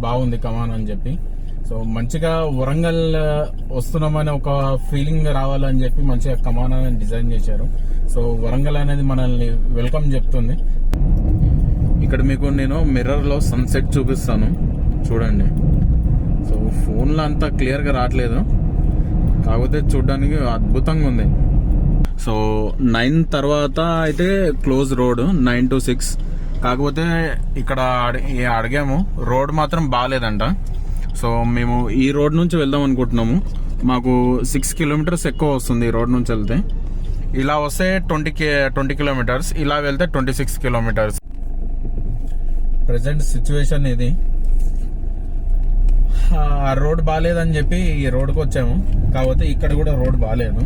బాగుంది కమాన్ అని చెప్పి. సో మంచిగా వరంగల్ వస్తున్నామని ఒక ఫీలింగ్ రావాలని చెప్పి మంచిగా కమాన్ అని డిజైన్ చేశారు. సో వరంగల్ అనేది మనల్ని వెల్కమ్ చెప్తుంది. ఇక్కడ మీకు నేను మిర్రర్ లో సన్సెట్ చూపిస్తాను చూడండి. సో ఫోన్లో అంతా క్లియర్గా రావట్లేదు, కాకపోతే చూడడానికి అద్భుతంగా ఉంది. సో 9 తర్వాత అయితే క్లోజ్ రోడ్ 9 to 6. కాకపోతే ఇక్కడ అడిగాము, రోడ్ మాత్రం బాగాలేదంట. సో మేము ఈ రోడ్ నుంచి వెళ్దాం అనుకుంటున్నాము. మాకు 6 kilometers ఎక్కువ వస్తుంది ఈ రోడ్ నుంచి వెళ్తే. ఇలా వస్తే 20 kilometers, ఇలా వెళ్తే 26 kilometers. ప్రజెంట్ సిచ్యువేషన్ ఇది. ఆ రోడ్ బాగాలేదని చెప్పి ఈ రోడ్కి వచ్చాము, కాకపోతే ఇక్కడ కూడా రోడ్ బాగాలేదు.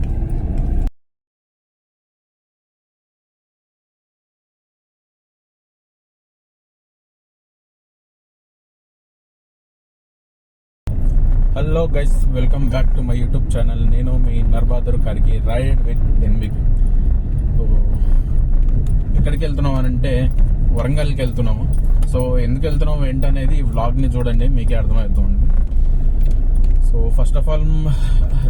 Hello guys, welcome back to my YouTube channel. నేను మీ నర్బాదర్ కార్కి రైడ్ విత్ ఎన్విక్. ఎక్కడికి వెళ్తున్నాం అంటే వరంగల్కి వెళ్తున్నాము. సో ఎందుకు వెళ్తున్నాము ఏంటనేది ఈ వ్లాగ్ని చూడండి, మీకే అర్థమవుతుంది. సో ఫస్ట్ ఆఫ్ ఆల్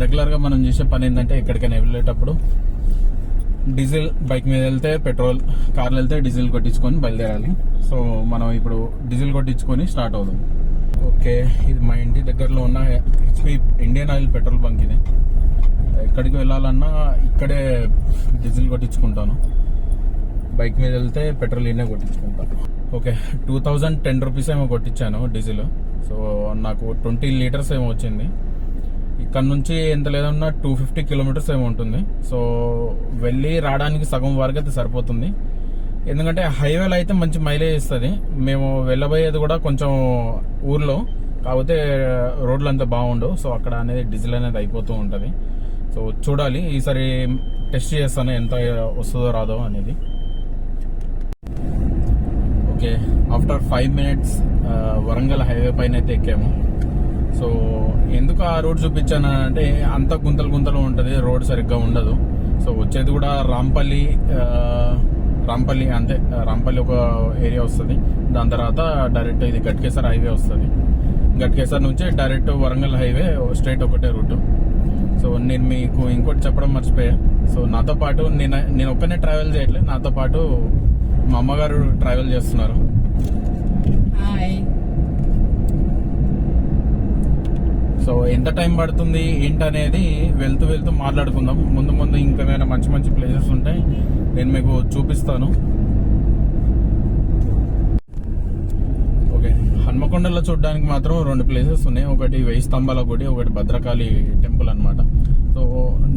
రెగ్యులర్గా మనం చేసే పని ఏంటంటే ఎక్కడికైనా వెళ్ళేటప్పుడు డీజిల్, బైక్ మీద వెళ్తే పెట్రోల్, కార్లో వెళ్తే డీజిల్ కొట్టించుకొని బయలుదేరాలి. సో మనం ఇప్పుడు డీజిల్ కొట్టించుకొని స్టార్ట్ అవుదాం. ఓకే, ఇది మా ఇంటి దగ్గరలో ఉన్న HP Indian oil petrol bunk. ఇది ఎక్కడికి వెళ్ళాలన్నా ఇక్కడే డీజిల్ కొట్టించుకుంటాను. బైక్ మీద వెళ్తే పెట్రోల్ ఇన్నే కొట్టించుకుంటాను. ఓకే, 2010 రూపీస్ ఏమో కొట్టించాను డీజిల్. సో నాకు 20 liters ఏమో వచ్చింది. ఇక్కడ నుంచి ఎంత లేదన్నా 250 kilometers ఏమో ఉంటుంది. సో వెళ్ళి రావడానికి సగం వరకు అయితే సరిపోతుంది. ఎందుకంటే హైవేలో అయితే మంచి మైలేజ్ ఇస్తుంది. మేము వెళ్ళబోయేది కూడా కొంచెం ఊర్లో, కాకపోతే రోడ్లు అంతా బాగుండవు. సో అక్కడ అనేది డీజిల్ అనేది అయిపోతూ ఉంటుంది. సో చూడాలి, ఈసారి టెస్ట్ చేస్తాను ఎంత వస్తుందో రాదో అనేది. Okay, after 5 minutes Warangal highway పైన అయితే ఎక్కాము. సో ఎందుకు ఆ రోడ్ చూపించాను అంటే అంత గుంతలు ఉంటుంది, రోడ్ సరిగ్గా ఉండదు. సో వచ్చేది కూడా రాంపల్లి అంతే. రాంపల్లి ఒక ఏరియా వస్తుంది, దాని తర్వాత డైరెక్ట్ ఇది గట్కేసర్ హైవే వస్తుంది. గట్కేసర్ నుంచి డైరెక్ట్ వరంగల్ హైవే స్ట్రైట్ ఒకటే రూట్. సో నేను మీకు ఇంకోటి చెప్పడం మర్చిపోయా. సో నాతో పాటు నేను ఒక్కనే ట్రావెల్ చేయట్లేదు, నాతో పాటు మా అమ్మగారు ట్రావెల్ చేస్తున్నారు. సో ఎంత టైం పడుతుంది ఏంటనేది వెళ్తూ మాట్లాడుకుందాం. ముందు ఇంకేమైనా మంచి ప్లేసెస్ ఉంటాయి, నేను మీకు చూపిస్తాను. ఓకే, హన్మకొండలో చూడడానికి మాత్రం 2 ప్లేసెస్ ఉన్నాయి. ఒకటి 1000 స్తంభాల గుడి, ఒకటి భద్రకాళి టెంపుల్ అన్నమాట. సో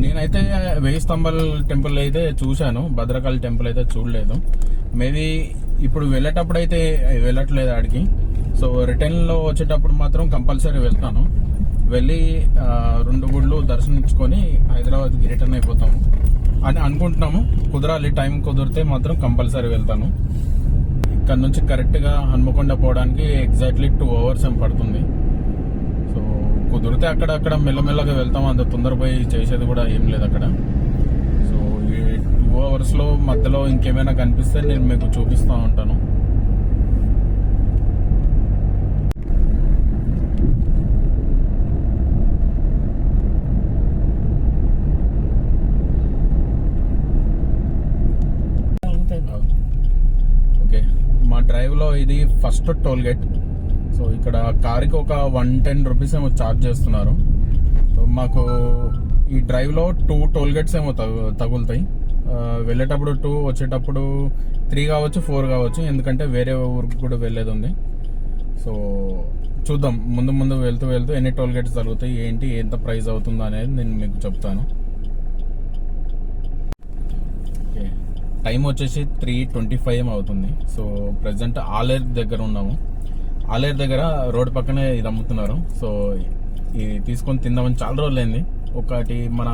నేనైతే 1000 స్తంభాల టెంపుల్ అయితే చూశాను, భద్రకాళి టెంపుల్ అయితే చూడలేదు. మేబీ ఇప్పుడు వెళ్ళేటప్పుడు అయితే వెళ్ళట్లేదు ఆడికి. సో రిటర్న్ లో వచ్చేటప్పుడు మాత్రం కంపల్సరీ వెళ్తాను. వెళ్ళి 2 గుళ్ళు దర్శనించుకొని హైదరాబాద్కి రిటర్న్ అయిపోతాము అని అనుకుంటున్నాము. కుదరాలి, టైం కుదిరితే మాత్రం కంపల్సరీ వెళ్తాను. ఇక్కడ నుంచి కరెక్ట్గా హన్మకొండ పోవడానికి ఎగ్జాక్ట్లీ 2 hours ఏం పడుతుంది. సో కుదిరితే అక్కడ మెల్లమెల్లగా వెళ్తాం, అంత తొందరపోయి చేసేది కూడా ఏం లేదు అక్కడ. సో ఈ 2 hours లో మధ్యలో ఇంకేమైనా కనిపిస్తే నేను మీకు చూపిస్తూ ఉంటాను. ఓకే, మా డ్రైవ్ లో ఇది ఫస్ట్ టోల్ గేట్. సో ఇక్కడ కార్కి ఒక 110 రూపీస్ ఏమో ఛార్జ్ చేస్తున్నారు. సో మాకు ఈ డ్రైవ్ లో 2 టోల్ గేట్స్ ఏమో తగులుతాయి. వెళ్ళేటప్పుడు 2, వచ్చేటప్పుడు 3 కావచ్చు, 4 కావచ్చు, ఎందుకంటే వేరే ఊరికి కూడా వెళ్ళేది ఉంది. సో చూద్దాం, ముందు వెళ్తూ ఎన్ని టోల్ గేట్స్ తగులుతాయి, ఏంటి, ఎంత ప్రైస్ అవుతుందో అనేది నేను మీకు చెప్తాను. టైం వచ్చేసి 3:25 అవుతుంది. సో ప్రెసెంట్ ఆలేరు దగ్గర ఉన్నాము. ఆలేరు దగ్గర రోడ్ పక్కనే ఇది అమ్ముతున్నారు. సో ఇది తీసుకొని తిందామని చాలా రోజులైంది. ఒకటి మన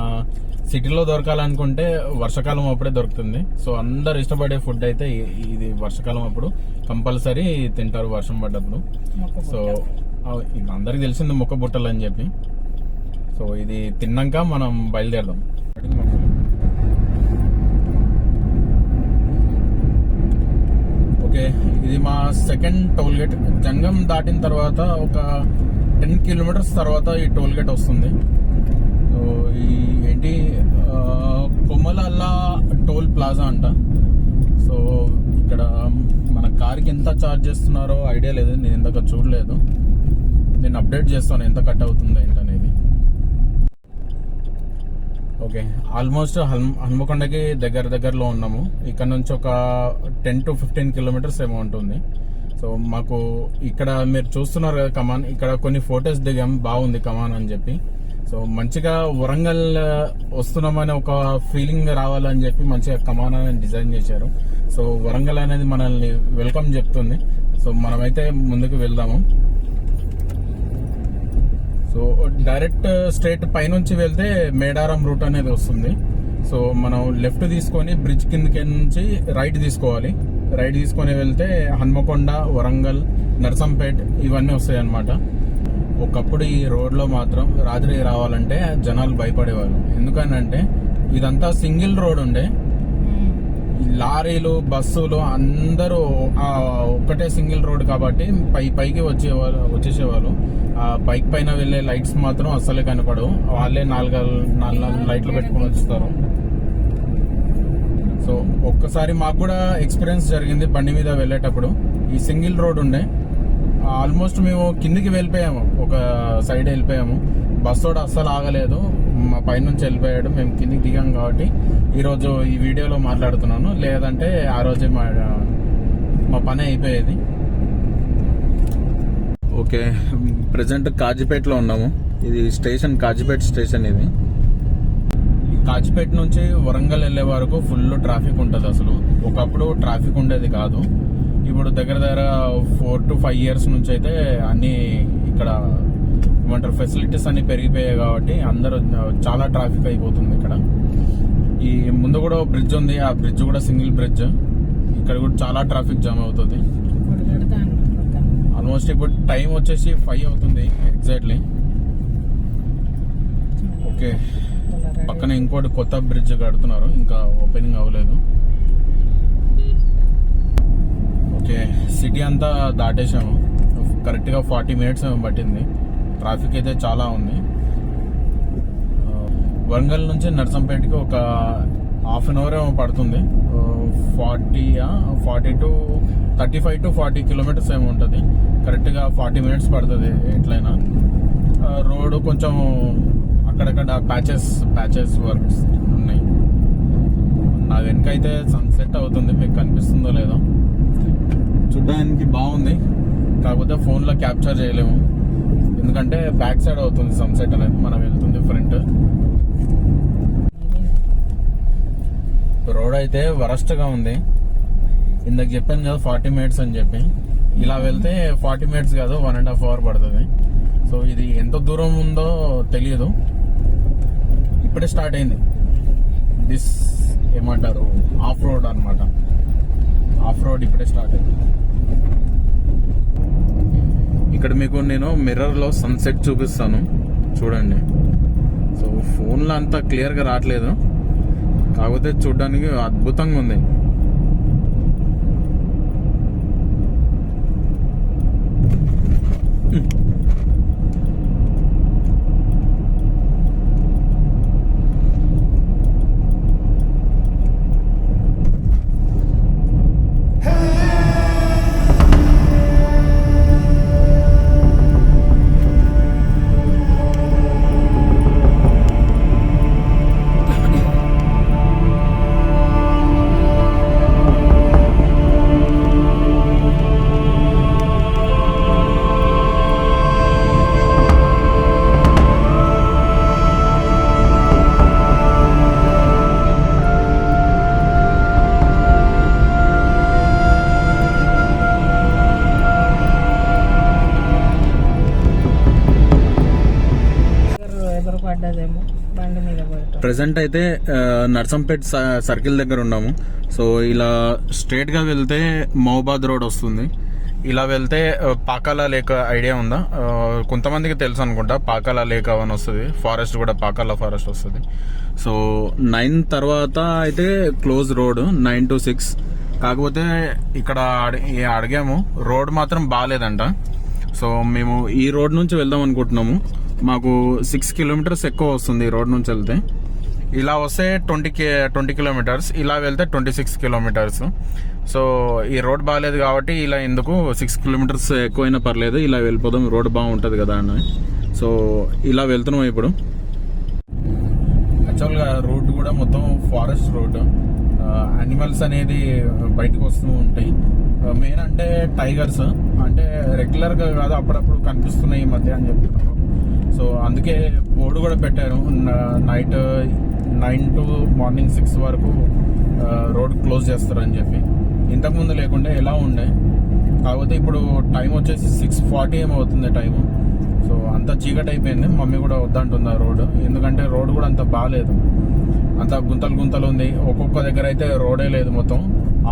సిటీలో దొరకాలనుకుంటే వర్షాకాలం అప్పుడే దొరుకుతుంది. సో అందరు ఇష్టపడే ఫుడ్ అయితే ఇది వర్షాకాలం అప్పుడు కంపల్సరీ తింటారు, వర్షం పడ్డప్పుడు. సో అందరికి తెలిసింది మొక్క బుట్టలు అని చెప్పి. సో ఇది తిన్నాక మనం బయలుదేరదాం. ఓకే, ఇది ఇది మా సెకండ్ టోల్ గేట్. జంగం దాటిన తర్వాత ఒక 10 కిలోమీటర్స్ తర్వాత ఈ టోల్ గేట్ వస్తుంది. సో ఈ ఏంటి కొమ్మలల్లా టోల్ ప్లాజా అంట. సో ఇక్కడ మన కార్కి ఎంత ఛార్జ్ చేస్తున్నారో ఐడియా లేదు, నేను ఇందాక చూడలేదు. నేను అప్డేట్ చేస్తాను ఎంత కట్ అవుతుందో ఏంటనేది. ఓకే, ఆల్మోస్ట్ హన్మకొండకి దగ్గరలో ఉన్నాము. ఇక్కడ నుంచి ఒక 10 to 15 కిలోమీటర్స్ ఏమో ఉంటుంది. సో మాకు ఇక్కడ మీరు చూస్తున్నారు కదా కమాన్, ఇక్కడ కొన్ని ఫొటోస్ దిగాం, బాగుంది కమాన్ అని చెప్పి. సో మంచిగా వరంగల్ వస్తున్నామని ఒక ఫీలింగ్ రావాలని చెప్పి మంచిగా కమాన్ అనేది డిజైన్ చేశారు. సో వరంగల్ అనేది మనల్ని వెల్కమ్ చెప్తుంది. సో మనమైతే ముందుకు వెళ్దాము. సో డైరెక్ట్ స్ట్రైట్ పైనుంచి వెళ్తే మేడారం రూట్ అనేది వస్తుంది. సో మనం లెఫ్ట్ తీసుకొని బ్రిడ్జ్ కిందకి నుంచి రైట్ తీసుకోవాలి. రైట్ తీసుకొని వెళ్తే హన్మకొండ, వరంగల్, నర్సంపేట్ ఇవన్నీ వస్తాయి అన్నమాట. ఒకప్పుడు ఈ రోడ్లో మాత్రం రాత్రి రావాలంటే జనాలు భయపడేవాళ్ళు. ఎందుకనంటే ఇదంతా సింగిల్ రోడ్ ఉండే, లారీలు, బస్సులు అందరూ ఒక్కటే సింగిల్ రోడ్ కాబట్టి పైకి వచ్చేసేవాళ్ళు. ఆ బైక్ పైన వెళ్లే లైట్స్ మాత్రం అస్సలే కనపడవు. వాళ్ళే నాలుగు లైట్లు పెట్టుకుని వస్తారు. సో ఒక్కసారి మాకు కూడా ఎక్స్పీరియన్స్ జరిగింది బండి మీద వెళ్ళేటప్పుడు. ఈ సింగిల్ రోడ్ ఉండే, ఆల్మోస్ట్ మేము కిందికి వెళ్ళిపోయాము, ఒక సైడ్ వెళ్ళిపోయాము. బస్సు కూడా అస్సలు ఆగలేదు, మా పైనుంచి వెళ్ళిపోయాడు. మేము కిందికి దిగాం కాబట్టి ఈరోజు ఈ వీడియోలో మాట్లాడుతున్నాను, లేదంటే ఆ రోజే మా పని అయిపోయేది. ఓకే, ప్రజెంట్ కాజీపేటలో ఉన్నాము. ఇది స్టేషన్, కాజీపేట స్టేషన్. ఇది కాజీపేట నుంచి వరంగల్ వెళ్ళే వరకు ఫుల్ ట్రాఫిక్ ఉంటుంది. అసలు ఒకప్పుడు ట్రాఫిక్ ఉండేది కాదు. ఇప్పుడు దగ్గర 4 to 5 years నుంచి అయితే అన్ని ఇక్కడ ఏమంటారు ఫెసిలిటీస్ అన్ని పెరిగిపోయాయి కాబట్టి అందరూ చాలా ట్రాఫిక్ అయిపోతుంది ఇక్కడ. ఈ ముందు కూడా బ్రిడ్జ్ ఉంది, ఆ బ్రిడ్జ్ కూడా సింగిల్ బ్రిడ్జ్. ఇక్కడ కూడా చాలా ట్రాఫిక్ జామ్ అవుతుంది. ఆల్మోస్ట్ ఇప్పుడు టైం వచ్చేసి 5 అవుతుంది ఎగ్జాక్ట్లీ. ఓకే, పక్కన ఇంకోటి కొత్త బ్రిడ్జ్ కడుతున్నారు, ఇంకా ఓపెనింగ్ అవ్వలేదు. ఓకే, సిటీ అంతా దాటేసాము. కరెక్ట్గా 40 minutes పట్టింది. ట్రాఫిక్ అయితే చాలా ఉంది. వరంగల్ నుంచి నర్సంపేటకి ఒక 1/2 hour ఏమో పడుతుంది. 35 to 40 kilometers ఏమో ఉంటుంది. కరెక్ట్గా 40 minutes పడుతుంది ఎట్లయినా. రోడ్ కొంచెం అక్కడక్కడ ప్యాచెస్ వర్క్స్ ఉన్నాయి. నా వెనకైతే సన్సెట్ అవుతుంది, మీకు కనిపిస్తుందో లేదో. చూడడానికి బాగుంది, కాకపోతే ఫోన్లో క్యాప్చర్ చేయలేము, ఎందుకంటే బ్యాక్ సైడ్ అవుతుంది సన్సెట్ అనేది, మనం వెళ్తుంది ఫ్రంట్. రోడ్ అయితే వరస్ట్ గా ఉంది. ఇందాక చెప్పాను కదా 40 minutes అని చెప్పి, ఇలా వెళ్తే 40 minutes కాదు 1.5 hour పడుతుంది. సో ఇది ఎంత దూరం ఉందో తెలియదు. ఇప్పుడే స్టార్ట్ అయింది. దిస్ ఏమంటారు ఆఫ్ రోడ్ అనమాట. ఆఫ్ రోడ్ ఇప్పుడే స్టార్ట్ అయింది. ఇక్కడ మీకు నేను మిర్రర్లో సన్సెట్ చూపిస్తాను, చూడండి. సో ఫోన్లో అంత క్లియర్గా రావట్లేదు, కాకపోతే చూడడానికి అద్భుతంగా ఉంది. ప్రెసెంట్ అయితే నర్సంపేట్ సర్కిల్ దగ్గర ఉన్నాము. సో ఇలా స్ట్రేట్ గా వెళ్తే మహబాద్ రోడ్ వస్తుంది. ఇలా వెళ్తే పాకాల లేక్ ఐడియా ఉందా? కొంతమందికి తెలుసు అనుకుంటా. పాకాల లేక్ అని వస్తుంది, ఫారెస్ట్ కూడా పాకాల ఫారెస్ట్ వస్తుంది. సో 9 తర్వాత అయితే క్లోజ్ రోడ్ 9 to 6. కాకపోతే ఇక్కడ అడిగాము, రోడ్ మాత్రం బాగాలేదంట. సో మేము ఈ రోడ్ నుంచి వెళ్దాం అనుకుంటున్నాము. మాకు 6 కిలోమీటర్స్ ఎక్కువ వస్తుంది ఈ రోడ్ నుంచి వెళ్తే. ఇలా వస్తే 20 కిలోమీటర్స్, ఇలా వెళ్తే 26 కిలోమీటర్స్. సో ఈ రోడ్ బాగాలేదు కాబట్టి ఇలా ఎందుకు 6 కిలోమీటర్స్ ఎక్కువైనా పర్లేదు, ఇలా వెళ్ళిపోదాం, రోడ్ బాగుంటుంది కదా అని. సో ఇలా వెళ్తున్నాం ఇప్పుడు. యాక్చువల్గా రోడ్ కూడా మొత్తం ఫారెస్ట్ రోడ్, యానిమల్స్ అనేది బయటకు వస్తూ ఉంటాయి. మెయిన్ అంటే టైగర్స్, అంటే రెగ్యులర్గా కాదు, అప్పుడప్పుడు కనిపిస్తున్నాయి ఈ మధ్య అని చెప్తున్నారు. సో అందుకే బోర్డు కూడా పెట్టారు, నైట్ 9 to మార్నింగ్ 6 వరకు రోడ్ క్లోజ్ చేస్తారని చెప్పి. ఇంతకుముందు లేకుండే ఎలా ఉండే, కాకపోతే ఇప్పుడు టైం వచ్చేసి 6:40 ఏమవుతుంది టైము. సో అంత చీకటి అయిపోయింది. మమ్మీ కూడా వద్దంటుంది ఆ రోడ్, ఎందుకంటే రోడ్ కూడా అంత బాగాలేదు, అంత గుంతలు ఉంది. ఒక్కొక్క దగ్గర అయితే రోడే లేదు, మొత్తం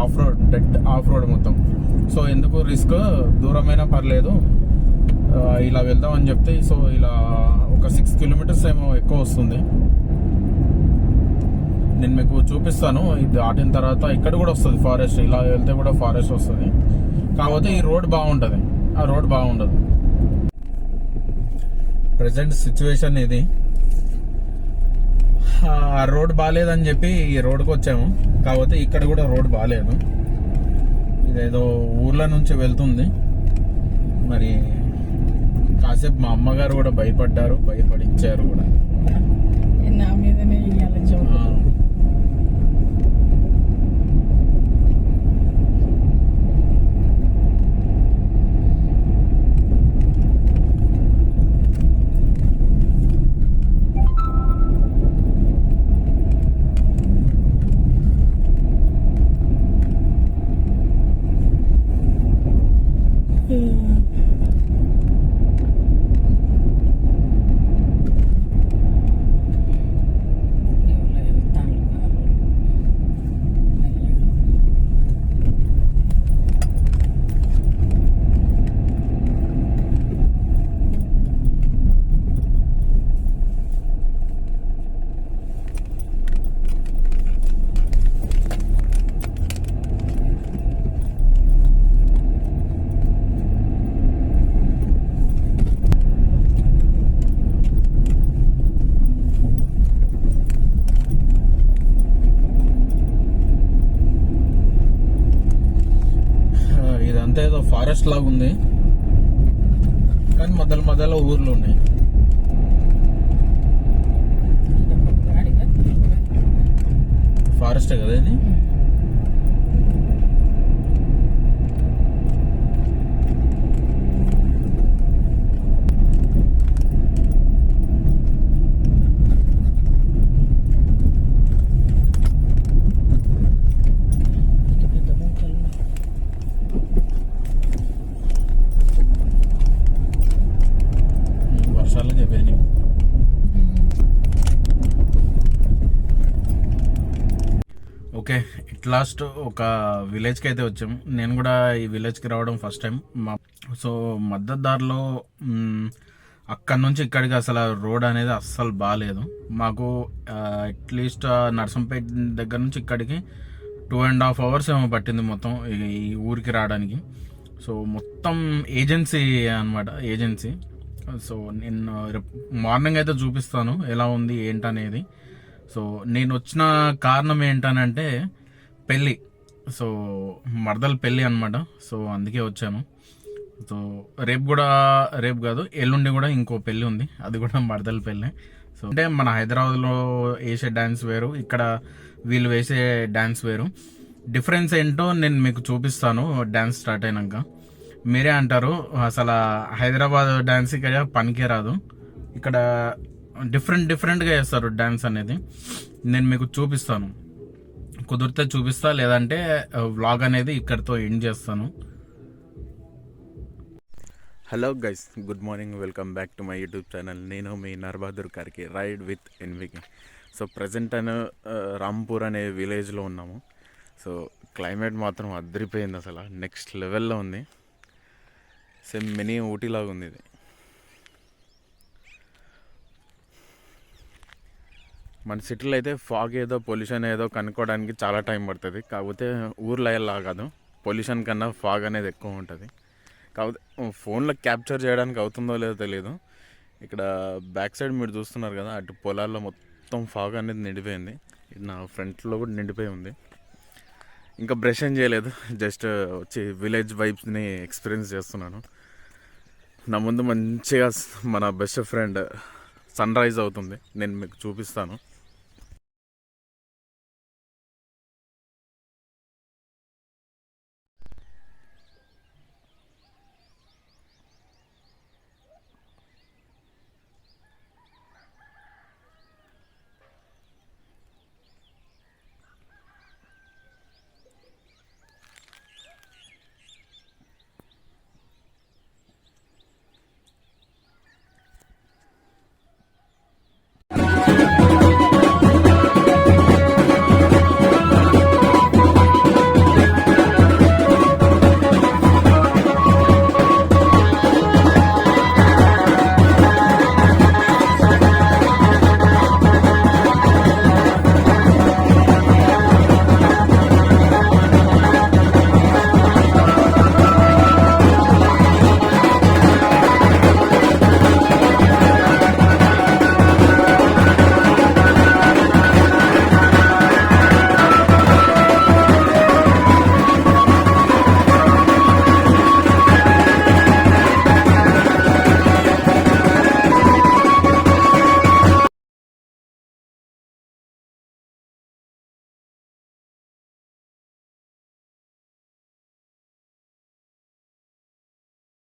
of road, dead of road మొత్తం. సో ఎందుకు రిస్క్, దూరమైనా పర్లేదు ఇలా వెళ్దాం అని చెప్తే. సో ఇలా ఒక 6 కిలోమీటర్స్ ఏమో ఎక్కువ వస్తుంది. నేను మీకు చూపిస్తాను, ఇది దాటిన తర్వాత ఇక్కడ కూడా వస్తుంది ఫారెస్ట్, ఇలా వెళ్తే కూడా ఫారెస్ట్ వస్తుంది. కాకపోతే ఈ రోడ్ బాగుంటుంది, ఆ రోడ్ బాగుండదు. ప్రజెంట్ సిచ్యువేషన్ ఇది. ఆ రోడ్ బాగాలేదని చెప్పి ఈ రోడ్కి వచ్చాము. కాకపోతే ఇక్కడ కూడా రోడ్ బాగాలేదు, ఇదేదో ఊర్ల నుంచి వెళ్తుంది. మరి కాసేపు మా అమ్మగారు కూడా భయపడించారు కూడా. నా మీదనే ఇదంతా ఏదో ఫారెస్ట్ లాగా ఉంది, కానీ మధ్యలో ఊర్లు ఉన్నాయి. ఫారెస్టే కదా ఇది. ఓకే, ఇట్ లాస్ట్ ఒక విలేజ్కి అయితే వచ్చాము. నేను కూడా ఈ విలేజ్కి రావడం ఫస్ట్ టైం. సో మధ్య దారిలో అక్కడి నుంచి ఇక్కడికి అసలు రోడ్ అనేది అస్సలు బాగాలేదు మాకు. అట్లీస్ట్ నర్సంపేట దగ్గర నుంచి ఇక్కడికి 2.5 hours ఏమో పట్టింది మొత్తం ఈ ఊరికి రావడానికి. సో మొత్తం ఏజెన్సీ అనమాట, ఏజెన్సీ. సో నేను మార్నింగ్ అయితే చూపిస్తాను ఎలా ఉంది ఏంటనేది. సో నేను వచ్చిన కారణం ఏంటనంటే పెళ్ళి, సో మరదల పెళ్ళి అనమాట. సో అందుకే వచ్చాను. సో రేపు కాదు, ఎల్లుండి కూడా ఇంకో పెళ్ళి ఉంది, అది కూడా మరదల పెళ్ళి. సో అంటే మన హైదరాబాద్లో వేసే డ్యాన్స్ వేరు, ఇక్కడ వీళ్ళు వేసే డ్యాన్స్ వేరు. డిఫరెన్స్ ఏంటో నేను మీకు చూపిస్తాను డ్యాన్స్ స్టార్ట్ అయినాక. మీరే అంటారు అసలు హైదరాబాద్ డ్యాన్స్ ఇక్కడ పనికే రాదు, ఇక్కడ డిఫరెంట్గా చేస్తారు డ్యాన్స్ అనేది. నేను మీకు చూపిస్తాను, కుదిరితే చూపిస్తా, లేదంటే వ్లాగ్ అనేది ఇక్కడితో ఎండ్ చేస్తాను. Hello guys, good morning, welcome back to my YouTube channel. నేను మీ నర్బహదూర్ కార్కి, రైడ్ విత్ ఎన్వికి. సో ప్రజెంట్ రాంపూర్ అనే విలేజ్లో ఉన్నాము. సో క్లైమేట్ మాత్రం అదిరిపోయింది, అసలు నెక్స్ట్ లెవెల్లో ఉంది. సేమ్ మినీ ఊటీలాగా ఉంది ఇది. మన సిటీలో అయితే ఫాగ్ ఏదో పొల్యూషన్ ఏదో కనుక్కోవడానికి చాలా టైం పడుతుంది. కాకపోతే ఊర్లో అలా కాదు, పొల్యూషన్ కన్నా ఫాగ్ అనేది ఎక్కువ ఉంటుంది. కాకపోతే ఫోన్లో క్యాప్చర్ చేయడానికి అవుతుందో లేదో తెలియదు. ఇక్కడ బ్యాక్ సైడ్ మీరు చూస్తున్నారు కదా, అటు పొలాల్లో మొత్తం ఫాగ్ అనేది నిండిపోయింది. ఇది నా ఫ్రంట్లో కూడా నిండిపోయి ఉంది. ఇంకా బ్రష్ ఏం చేయలేదు, జస్ట్ వచ్చి విలేజ్ వైబ్స్ని ఎక్స్పీరియన్స్ చేస్తున్నాను. నా ముందు మంచిగా మన బెస్ట్ ఫ్రెండ్ సన్ రైజ్ అవుతుంది, నేను మీకు చూపిస్తాను.